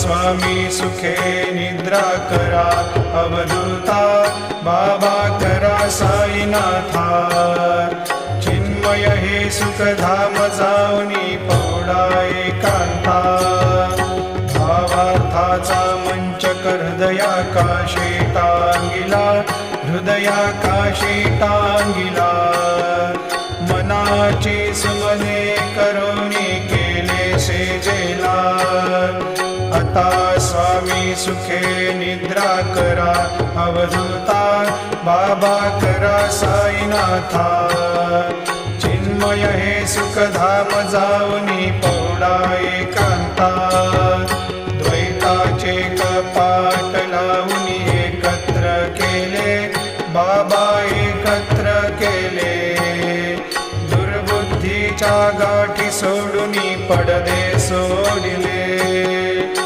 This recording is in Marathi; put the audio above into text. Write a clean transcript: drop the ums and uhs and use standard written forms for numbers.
स्वामी सुखे निद्रा करा अवधूता बाबा करा साईनाथा चिन्मय हे सुखधाम जाऊनी पौडा एकांता भावार्थाचा मंचक हृदयाकाशी टांगिला हृदयाकाशी टांगिला मनाची सुमने करुणी केले सेजेला आता स्वामी सुखे निद्रा करा अवधूता बाबा करा साईनाथा चिन्मय हे सुखधाम जाऊनी पौडा एकांता द्वैताचे कपाट लावून एकत्र केले बाबा एकत्र केले दुर्बुद्धीच्या